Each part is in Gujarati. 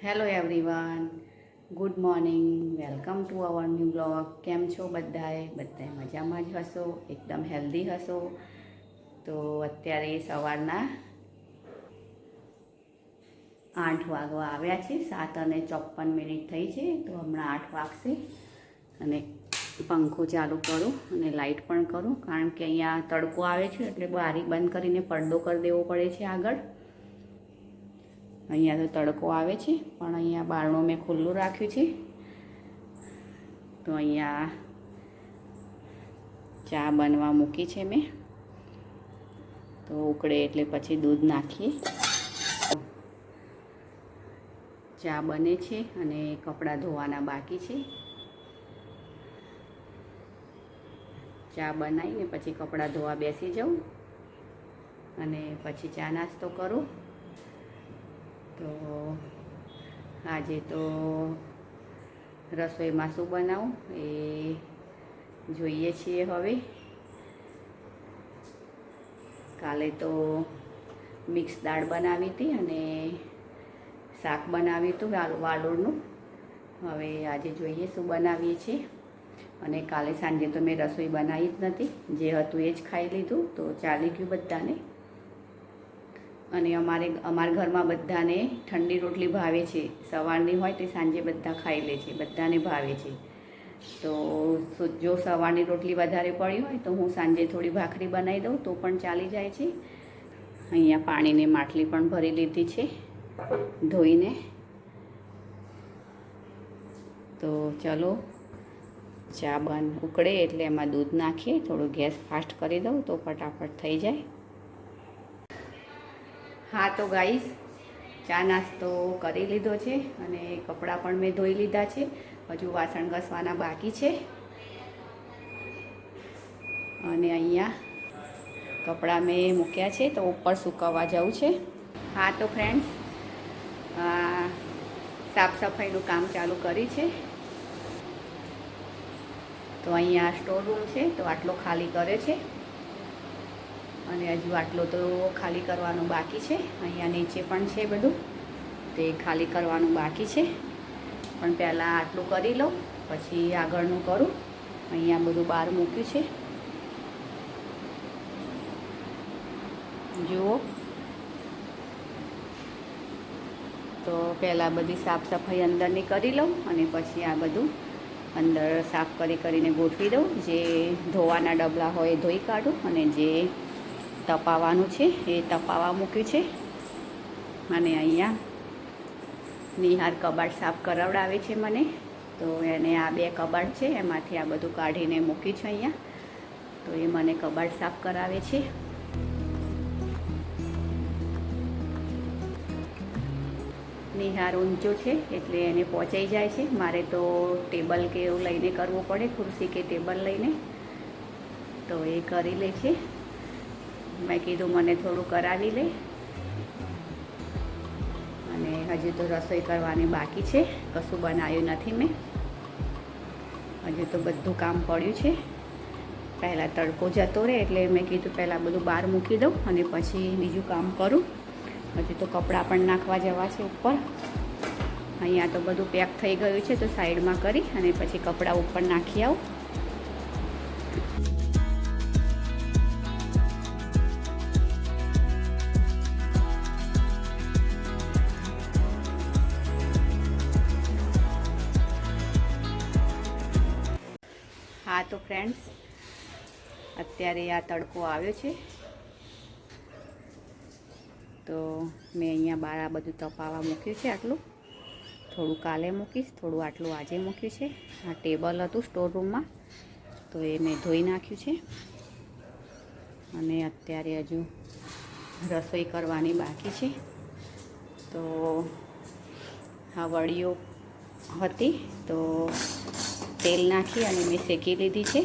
Hello everyone, good morning. Welcome to our new blog. કેમ છો બધાએ મજામાં જ હશો, એકદમ હેલ્ધી હશો. તો અત્યારે સવારના 8 વાગવા આવ્યા છે. 7:54 થઈ છે. તો હમણાં 8 વાગશે અને પંખો ચાલુ કરું અને લાઇટ પણ કરું, કારણ કે અહીંયા તડકો આવે છે એટલે બારી બંધ કરીને પડદો કરી દેવો પડે છે આગળ. અહીંયા તો તડકો આવે છે, પણ અહીંયા બારણું મેં ખુલ્લું રાખ્યું છે. તો અહીંયા ચા બનવા મૂકી છે મેં. તો ઉકળે એટલે પછી દૂધ નાખીએ. ચા બને છે અને કપડાં ધોવાના બાકી છે. ચા બનાવીને પછી કપડાં ધોવા બેસી જાઉં અને પછી ચા નાસ્તો કરું. તો આજે તો રસોઈમાં શું બનાવું એ જોઈએ છીએ હવે. કાલે તો મિક્સ દાળ બનાવી હતી અને શાક બનાવ્યું હતું વાલોળનું. હવે આજે જોઈએ શું બનાવીએ છીએ. અને કાલે સાંજે તો મેં રસોઈ બનાવી જ નથી, જે હતું એ જ ખાઈ લીધું, તો ચાલી ગયું બધાને. અને અમારા ઘરમાં બધાને ઠંડી રોટલી ભાવે છે. સવારની હોય તે સાંજે બધા ખાઈ લે છે, બધાને ભાવે છે. તો જો સવારની રોટલી વધારે પડી હોય તો હું સાંજે થોડી ભાખરી બનાવી દઉં તો પણ ચાલી જાય છે. અહીંયા પાણીની માટલી પણ ભરી લીધી છે ધોઈને. તો ચલો ચા ઉકળે એટલે એમાં દૂધ નાખીએ. થોડું ગેસ ફાસ્ટ કરી દઉં તો ફટાફટ થઈ જાય. હા તો ગાઈસ, ચા નાસ્તો કરી લીધો છે અને કપડાં પણ મેં ધોઈ લીધા છે. હજુ વાસણ ઘસવાના બાકી છે. અને અહીંયા કપડાં મેં મૂક્યા છે તો ઉપર સૂકવવા જવું છે. હા તો ફ્રેન્ડ્સ, સાફ સફાઈનું કામ ચાલુ કરી છે. તો અહીંયા સ્ટોર રૂમ છે તો આટલો ખાલી કરે છે અને હજુ આટલો તો ખાલી કરવાનું બાકી છે. અહીંયા નીચે પણ છે બધું, તે ખાલી કરવાનું બાકી છે. પણ પહેલાં આટલું કરી લઉં પછી આગળનું કરું. અહીંયા બધું બહાર મૂક્યું છે, જુઓ. તો પહેલાં બધી સાફ સફાઈ અંદરની કરી લઉં અને પછી આ બધું અંદર સાફ કરીને ગોઠવી દઉં. જે ધોવાના ડબલા હોય એ ધોઈ કાઢું અને જે તપાવવાનું છે એ તપાવવા મૂક્યું છે. અને અહીંયા નિહાર કબાટ સાફ કરાવડાવે છે મને. તો એને આ 2 કબાટ છે, એમાંથી આ બધું કાઢીને મૂક્યું છે અહીંયા. તો એ મને કબાટ સાફ કરાવે છે. નિહાર ઊંચો છે એટલે એને પહોંચાઈ જાય છે. મારે તો ટેબલ કે એવું લઈને કરવું પડે, ખુરશી કે ટેબલ લઈને. તો એ કરી લે છે. મેં કીધું મને થોડું કરાવી લે. અને હજુ તો રસોઈ કરવાની બાકી છે, કશું બનાવ્યું નથી મેં. હજુ તો બધું કામ પડ્યું છે. પહેલાં તડકો જતો રહે એટલે મેં કીધું પહેલાં બધું બહાર મૂકી દઉં અને પછી બીજું કામ કરું. હજુ તો કપડાં પણ નાખવા જવા છે ઉપર. અહીંયા તો બધું પેક થઈ ગયું છે તો સાઈડમાં કરી અને પછી કપડાં ઉપર નાખી આવું. હા તો ફ્રેન્ડ્સ, અત્યારે આ તડકો આવ્યો છે તો મેં અહીંયા બહાર આ બધું તપાવવા મૂક્યું છે. આટલું થોડું કાલે મૂકીશ, થોડું આટલું આજે મૂક્યું છે. આ ટેબલ હતું સ્ટોર રૂમમાં તો એ મેં ધોઈ નાખ્યું છે. અને અત્યારે હજુ રસોઈ કરવાની બાકી છે. તો આ વડીઓ હતી તો તેલ નાખી અને મેં શેકી લીધી છે.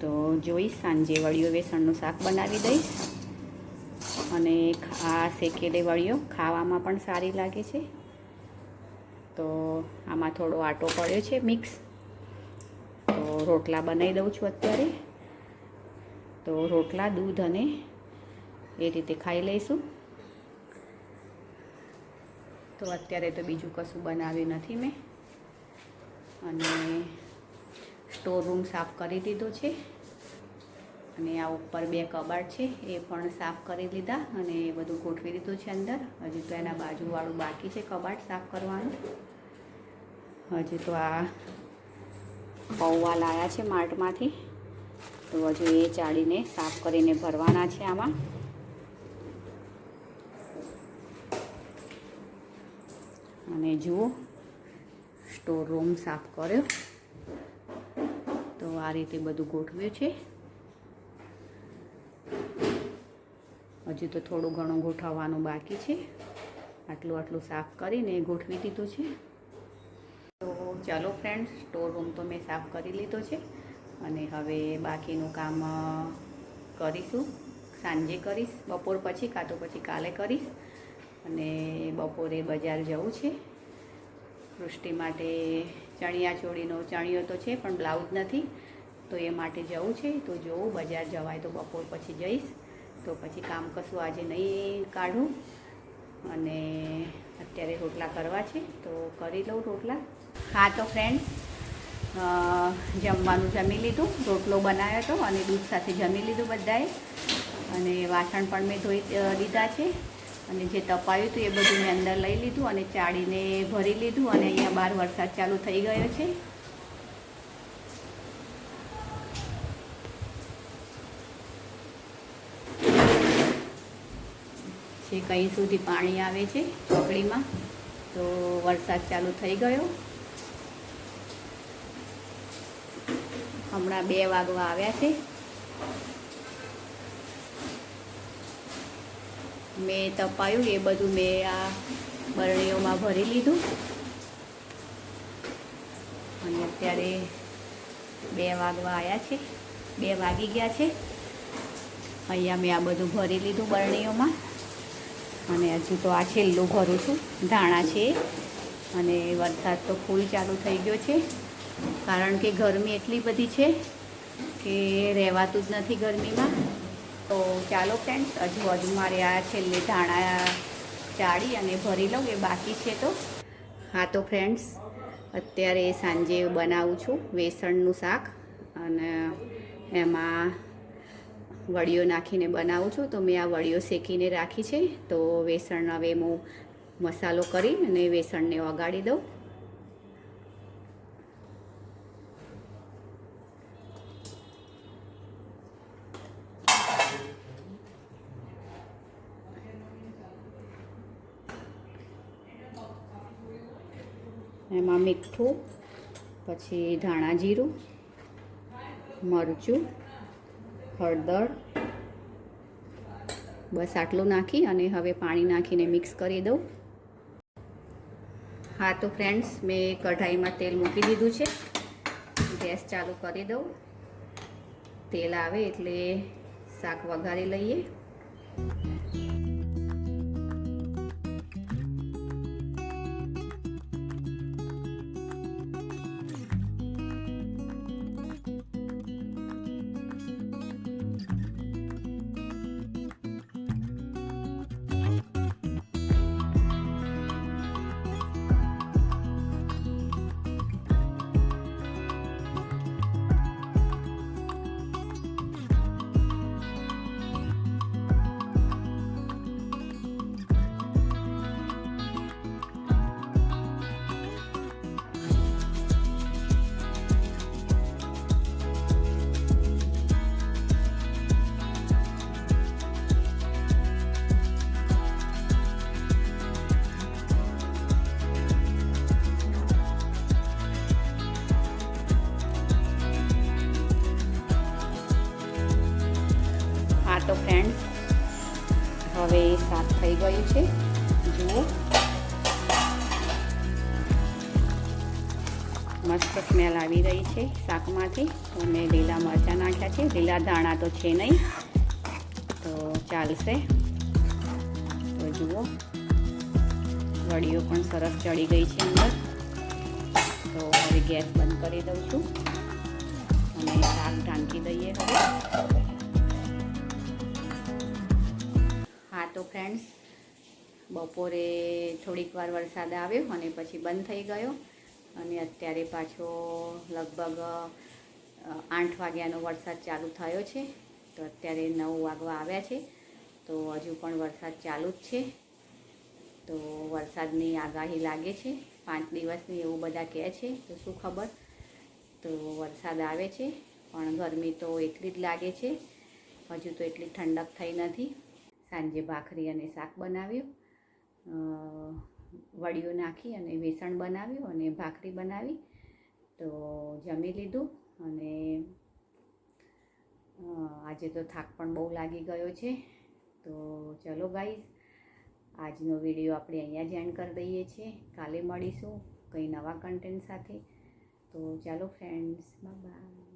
તો જોઈશ સાંજે વડીઓ બેસણનું શાક બનાવી દઈશ. અને આ શેકેલી વડીઓ ખાવામાં પણ સારી લાગે છે. તો આમાં થોડો આટો પડ્યો છે મિક્સ. તો રોટલા બનાવી દઉં છું અત્યારે. તો રોટલા, દૂધ અને એ રીતે ખાઈ લઈશું. તો અત્યારે તો બીજું કશું બનાવ્યું નથી મેં. અને સ્ટોર રૂમ સાફ કરી દીધો છે. અને આ ઉપર 2 કબાટ છે એ પણ સાફ કરી લીધા અને એ બધું ગોઠવી દીધું છે અંદર. હજી તો એના બાજુવાળું બાકી છે કબાટ સાફ કરવાનું. હજી તો આ પૌવા લાવ્યા છે માર્ટમાંથી, તો હજુ એ ચાળીને સાફ કરીને ભરવાના છે આમાં. અને જુઓ સ્ટોર રૂમ સાફ કર્યો, તો આ રીતે બધું ગોઠવ્યું છે. હજુ તો થોડું ઘણું ગોઠવવાનું બાકી છે. આટલું સાફ કરીને ગોઠવી દીધું છે. તો ચાલો ફ્રેન્ડ્સ, સ્ટોર રૂમ તો મેં સાફ કરી લીધો છે અને હવે બાકીનું કામ કરીશું. સાંજે કરીશ, બપોર પછી કાં તો પછી કાલે કરીશ. અને બપોરે બજાર જવું છે સૃષ્ટિ માટે. ચણિયાચોળીનો ચણિયો તો છે પણ બ્લાઉઝ નથી, તો એ માટે જવું છે. તો જોઉં બજાર જવાય તો બપોર પછી જઈશ. તો પછી કામ કશું આજે નહીં કાઢું. અને અત્યારે રોટલા કરવા છે તો કરી લઉં રોટલા. હા તો ફ્રેન્ડ્સ, જમવાનું જમી લીધું, રોટલો બનાવ્યો હતો અને દૂધ સાથે જમી લીધું બધાએ. અને વાસણ પણ મેં ધોઈ દીધા છે. અને જે તપાયું હતું એ બધું મેં અંદર લઈ લીધું અને ચાળીને ભરી લીધું. અને અહીંયા બહાર વરસાદ ચાલુ થઈ ગયો છે. જે કંઈ સુધી પાણી આવે છે ચોકડીમાં, તો વરસાદ ચાલુ થઈ ગયો. હમણાં 2 વાગવા આવ્યા છે. મેં તપાયું એ બધું મેં આ બરણીઓમાં ભરી લીધું. અને અત્યારે 2 વાગવા આવ્યા છે, 2 વાગી ગયા છે. અહીંયા મેં આ બધું ભરી લીધું બરણીઓમાં. અને હજુ તો આ છેલ્લું ભરું છું. ધાણા છે અને વરસાદ તો ફૂલ ચાલુ થઈ ગયો છે. કારણ કે ગરમી એટલી બધી છે કે રહેવાતું જ નથી ગરમીમાં. તો ચાલો ફ્રેન્ડ્સ, હજુ મારે આ છેલ્લે ધાણા ચાળી અને ભરી લઉં, એ બાકી છે. તો હા તો ફ્રેન્ડ્સ, અત્યારે સાંજે બનાવું છું વેસણનું શાક અને એમાં વડીઓ નાખીને બનાવું છું. તો મેં આ વડીઓ શેકીને રાખી છે. તો વેસણ હવે હું મસાલો કરી અને વેસણને ઓગાળી દઉં. એમાં મીઠું, પછી ધાણા જીરું, મરચું, હળદર, બસ આટલું નાખી અને હવે પાણી નાખીને મિક્સ કરી દઉં. હા તો ફ્રેન્ડ્સ, મેં કઢાઈમાં તેલ મૂકી દીધું છે. ગેસ ચાલુ કરી દઉં. તેલ આવે એટલે શાક વઘારી લઈએ. તો ફ્રેન્ડ્સ, હવે શાક થઈ ગયું છે. જુઓ મસ્ત સ્મેલ આવી રહી છે શાકમાંથી. તો મેં લીલા મરચાં નાખ્યા છે. લીલા ધાણા તો છે નહીં, તો ચાલશે. તો જુઓ વડીઓ પણ સરસ ચડી ગઈ છે અંદર. તો હવે ગેસ બંધ કરી દઉં છું અને શાક ઢાંકી દઈએ હવે. હા તો ફ્રેન્ડ્સ, બપોરે થોડીક વાર વરસાદ આવ્યો અને પછી બંધ થઈ ગયો અને અત્યારે પાછો લગભગ 8 વાગ્યાનો વરસાદ ચાલુ થયો છે. તો અત્યારે 9 વાગવા આવ્યા છે તો હજુ પણ વરસાદ ચાલુ જ છે. તો વરસાદની આગાહી લાગે છે 5 દિવસની, એવું બધા કહે છે. તો શું ખબર. તો વરસાદ આવે છે પણ ગરમી તો એટલી જ લાગે છે. હજુ તો એટલી ઠંડક થઈ નથી. સાંજે ભાખરી અને શાક બનાવ્યું, વડીઓ નાખી અને બેસણ બનાવ્યું અને ભાખરી બનાવી. તો જમી લીધું અને આજે તો થાક પણ બહુ લાગી ગયો છે. તો ચલો ગાઈઝ, આજનો વિડીયો આપણે અહીંયા જ એન્ડ કરી દઈએ છીએ. કાલે મળીશું કંઈ નવા કન્ટેન્ટ સાથે. તો ચાલો ફ્રેન્ડ્સ, બાય બાય.